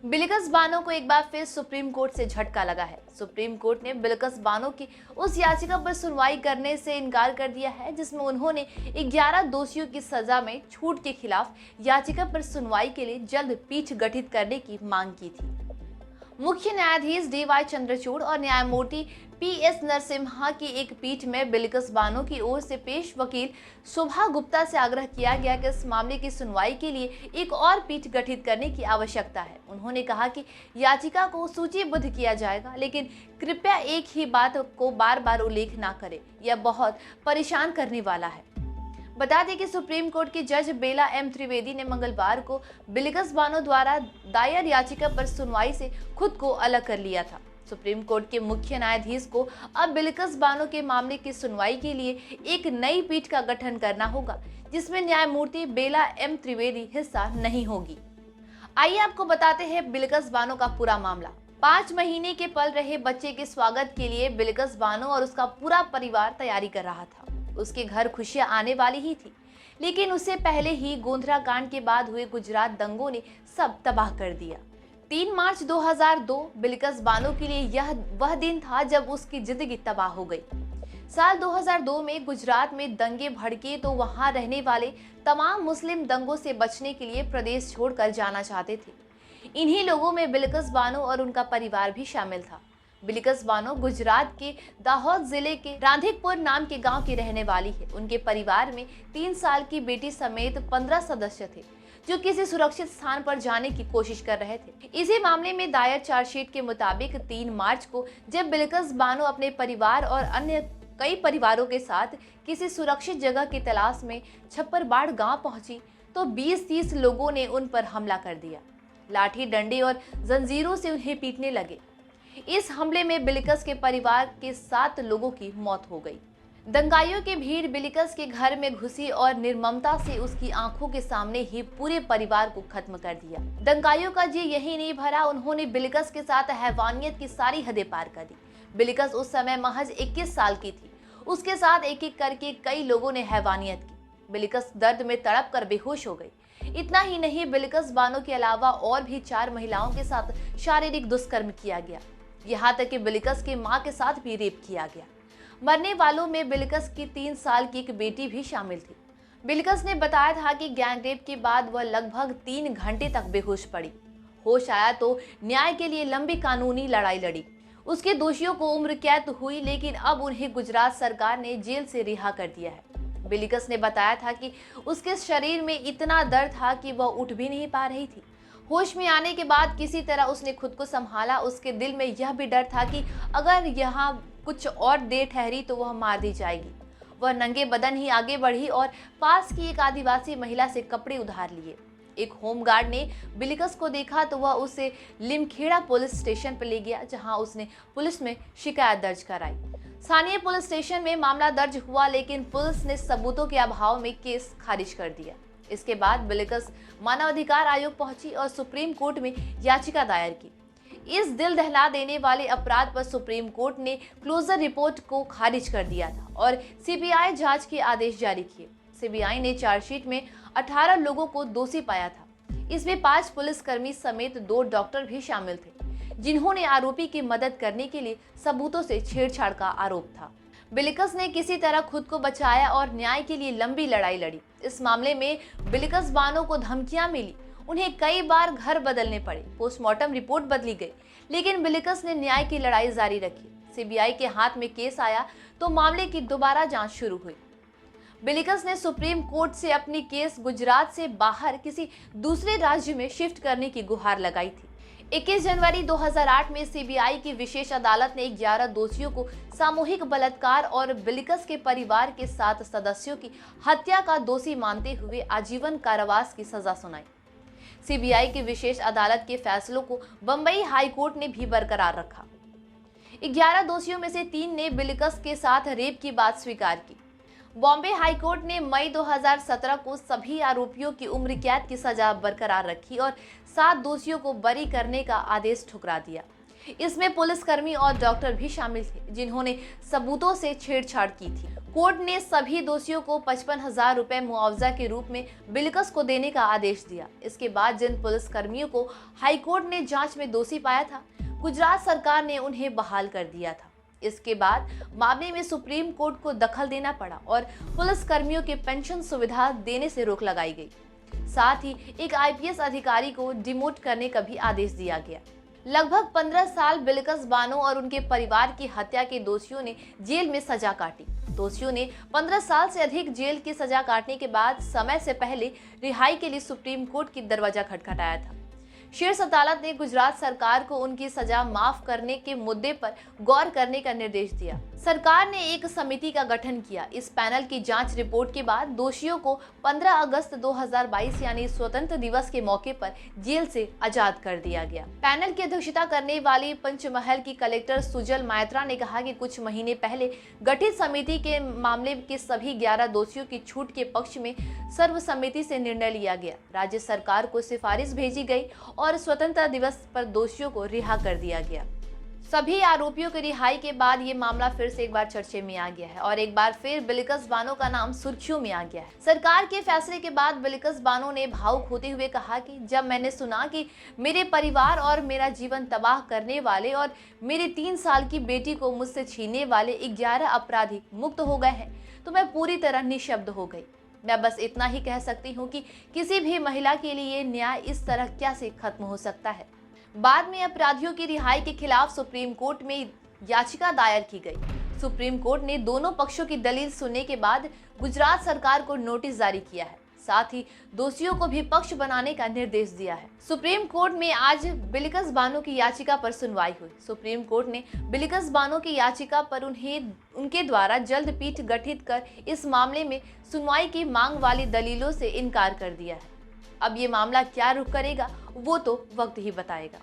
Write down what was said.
बिल्किस बानो को एक बार फिर सुप्रीम कोर्ट से झटका लगा है। सुप्रीम कोर्ट ने बिल्किस बानो की उस याचिका पर सुनवाई करने से इनकार कर दिया है जिसमें उन्होंने 11 दोषियों की सजा में छूट के खिलाफ याचिका पर सुनवाई के लिए जल्द पीठ गठित करने की मांग की थी। मुख्य न्यायाधीश डी.वाई. चंद्रचूड़ और न्यायमूर्ति पी.एस. नरसिम्हा की एक पीठ में बिल्किस बानो की ओर से पेश वकील शोभा गुप्ता से आग्रह किया गया कि इस मामले की सुनवाई के लिए एक और पीठ गठित करने की आवश्यकता है। उन्होंने कहा कि याचिका को सूचीबद्ध किया जाएगा, लेकिन कृपया एक ही बात को बार बार उल्लेख न करें, यह बहुत परेशान करने वाला है। बता दें कि सुप्रीम कोर्ट के जज बेला एम त्रिवेदी ने मंगलवार को बिल्किस बानो द्वारा दायर याचिका पर सुनवाई से खुद को अलग कर लिया था। सुप्रीम कोर्ट के मुख्य न्यायाधीश को अब बिल्किस बानो के मामले की सुनवाई के लिए एक नई पीठ का गठन करना होगा, जिसमें न्यायमूर्ति बेला एम त्रिवेदी हिस्सा नहीं होगी। आइए आपको बताते हैं बिल्किस बानो का पूरा मामला। 5 महीने के पल रहे बच्चे के स्वागत के लिए बिल्किस बानो और उसका पूरा परिवार तैयारी कर रहा था। उसके घर खुशियां आने वाली ही थी, लेकिन उससे पहले ही गोंधरा कांड के बाद हुए गुजरात दंगों ने सब तबाह कर दिया। 3 मार्च 2002 बिल्किस बानो के लिए यह वह दिन था जब उसकी जिंदगी तबाह हो गई। साल 2002 में गुजरात में दंगे भड़के तो वहां रहने वाले तमाम मुस्लिम दंगों से बचने के लिए प्रदेश छोड़कर जाना चाहते थे। इन्हीं लोगों में बिल्किस बानो और उनका परिवार भी शामिल था। बिल्किस बानो गुजरात के दाहोद जिले के रांधिकपुर नाम के गांव की रहने वाली है। उनके परिवार में 3 साल की बेटी समेत 15 सदस्य थे, जो किसी सुरक्षित स्थान पर जाने की कोशिश कर रहे थे। इसी मामले में दायर चार्जशीट के मुताबिक 3 मार्च को जब बिल्किस बानो अपने परिवार और अन्य कई परिवारों के साथ किसी सुरक्षित जगह की तलाश में छप्परबाड़ गांव पहुंची तो 20-30 लोगों ने उन पर हमला कर दिया। लाठी डंडे और जंजीरों से उन्हें पीटने लगे। इस हमले में बिल्किस के परिवार के 7 लोगों की मौत हो गई। दंगाइयों की भीड़ बिल्किस के घर में घुसी और निर्ममता से उसकी आंखों के सामने ही पूरे परिवार को खत्म कर दिया। दंगाइयों का जी यही नहीं भरा, उन्होंने बिल्किस के साथ हैवानियत की सारी हदें पार कर दी। बिल्किस उस समय महज 21 साल की थी। उसके साथ एक एक करके कई लोगों ने हैवानियत की। बिल्किस दर्द में तड़प कर बेहोश हो गई। इतना ही नहीं, बिल्किस बानो के अलावा और भी 4 महिलाओं के साथ शारीरिक दुष्कर्म किया गया। यहाँ तक कि बिल्किस की मां के साथ भी रेप किया गया। मरने वालों में बिल्किस की 3 साल की एक बेटी भी शामिल थी। बिल्किस ने बताया था कि गैंगरेप के बाद वह लगभग 3 घंटे तक बेहोश पड़ी। होश आया तो न्याय के लिए लंबी कानूनी लड़ाई लड़ी। उसके दोषियों को उम्र कैद हुई, लेकिन अब उन्हें गुजरात सरकार ने जेल से रिहा कर दिया है। बिल्किस ने बताया था कि उसके शरीर में इतना दर्द था कि वह उठ भी नहीं पा रही थी। होश में आने के बाद किसी तरह उसने खुद को संभाला। उसके दिल में यह भी डर था कि अगर यहाँ कुछ और देर ठहरी तो वह मार दी जाएगी। वह नंगे बदन ही आगे बढ़ी और पास की एक आदिवासी महिला से कपड़े उधार लिए। एक होमगार्ड ने बिल्किस को देखा तो वह उसे लिमखेड़ा पुलिस स्टेशन पर ले गया, जहां उसने पुलिस में शिकायत दर्ज कराई। स्थानीय पुलिस स्टेशन में मामला दर्ज हुआ, लेकिन पुलिस ने सबूतों के अभाव में केस खारिज कर दिया। इसके बाद बिल्किस मानवाधिकार आयोग पहुंची और सुप्रीम कोर्ट में याचिका दायर की। इस दिल दहला देने वाले अपराध पर सुप्रीम कोर्ट ने क्लोजर रिपोर्ट को खारिज कर दिया था और सीबीआई जांच के आदेश जारी किए। सीबीआई ने चार्जशीट में 18 लोगों को दोषी पाया था। इसमें 5 पुलिसकर्मी समेत 2 डॉक्टर भी शामिल थे, जिन्होंने आरोपी की मदद करने के लिए सबूतों से छेड़छाड़ का आरोप था। बिल्किस ने किसी तरह खुद को बचाया और न्याय के लिए लंबी लड़ाई लड़ी। इस मामले में बिल्किस बानो को धमकियां मिली, उन्हें कई बार घर बदलने पड़े, पोस्टमार्टम रिपोर्ट बदली गई, लेकिन बिल्किस ने न्याय की लड़ाई जारी रखी। सीबीआई के हाथ में केस आया तो मामले की दोबारा जांच शुरू हुई। बिल्किस ने सुप्रीम कोर्ट से अपनी केस गुजरात से बाहर किसी दूसरे राज्य में शिफ्ट करने की गुहार लगाई थी। 21 जनवरी 2008 में सीबीआई की विशेष अदालत ने 11 दोषियों को सामूहिक बलात्कार और बिल्किस के परिवार के 7 सदस्यों की हत्या का दोषी मानते हुए आजीवन कारावास की सजा सुनाई। सीबीआई की विशेष अदालत के फैसलों को बंबई हाई कोर्ट ने भी बरकरार रखा। 11 दोषियों में से 3 ने बिल्किस के साथ रेप की बात स्वीकार की। बॉम्बे हाई कोर्ट ने मई 2017 को सभी आरोपियों की उम्र कैद की सजा बरकरार रखी और 7 दोषियों को बरी करने का आदेश ठुकरा दिया। इसमें पुलिसकर्मी और डॉक्टर भी शामिल थे, जिन्होंने सबूतों से छेड़छाड़ की थी। कोर्ट ने सभी दोषियों को 55,000 रुपए मुआवजा के रूप में बिल्किस को देने का आदेश दिया। इसके बाद जिन पुलिसकर्मियों को हाईकोर्ट ने जांच में दोषी पाया था, गुजरात सरकार ने उन्हें बहाल कर दिया था। इसके बाद मामले में सुप्रीम कोर्ट को दखल देना पड़ा और पुलिसकर्मियों के पेंशन सुविधा देने से रोक लगाई गई। साथ ही एक आईपीएस अधिकारी को डिमोट करने का भी आदेश दिया गया। लगभग 15 साल बिल्किस बानो और उनके परिवार की हत्या के दोषियों ने जेल में सजा काटी। दोषियों ने 15 साल से अधिक जेल की सजा काटने के बाद समय से पहले रिहाई के लिए सुप्रीम कोर्ट की दरवाजा खटखटाया था। शीर्ष अदालत ने गुजरात सरकार को उनकी सजा माफ करने के मुद्दे पर गौर करने का निर्देश दिया। सरकार ने एक समिति का गठन किया। इस पैनल की जांच रिपोर्ट के बाद दोषियों को 15 अगस्त 2022 यानी स्वतंत्र दिवस के मौके पर जेल से आजाद कर दिया गया। पैनल की अध्यक्षता करने वाली पंचमहल की कलेक्टर सुजल मायत्रा ने कहा कि कुछ महीने पहले गठित समिति के मामले के सभी 11 दोषियों की छूट के पक्ष में सर्वसम्मति से निर्णय लिया गया। राज्य सरकार को सिफारिश भेजी गई और स्वतंत्रता दिवस पर दोषियों को रिहा कर दिया गया। सभी आरोपियों की रिहाई के बाद ये मामला फिर से एक बार चर्चे में आ गया है और एक बार फिर बिल्किस बानो का नाम सुर्खियों में आ गया है। सरकार के फैसले के बाद बिल्किस बानो ने भावुक होते हुए कहा कि जब मैंने सुना कि मेरे परिवार और मेरा जीवन तबाह करने वाले और मेरे 3 साल की बेटी को मुझसे छीनने वाले 11 अपराधी मुक्त हो गए हैं, तो मैं पूरी तरह निशब्द हो गई। मैं बस इतना ही कह सकती हूँ कि किसी भी महिला के लिए न्याय इस तरह कैसे खत्म हो सकता है। बाद में अपराधियों की रिहाई के खिलाफ सुप्रीम कोर्ट में याचिका दायर की गई। सुप्रीम कोर्ट ने दोनों पक्षों की दलील सुनने के बाद गुजरात सरकार को नोटिस जारी किया है। साथ ही दोषियों को भी पक्ष बनाने का निर्देश दिया है। सुप्रीम कोर्ट में आज बिल्किस बानो की याचिका पर सुनवाई हुई। सुप्रीम कोर्ट ने बिल्किस बानो की याचिका पर उनके द्वारा जल्द पीठ गठित कर इस मामले में सुनवाई की मांग वाली दलीलों से इनकार कर दिया है। अब ये मामला क्या रुख करेगा वो तो वक्त ही बताएगा।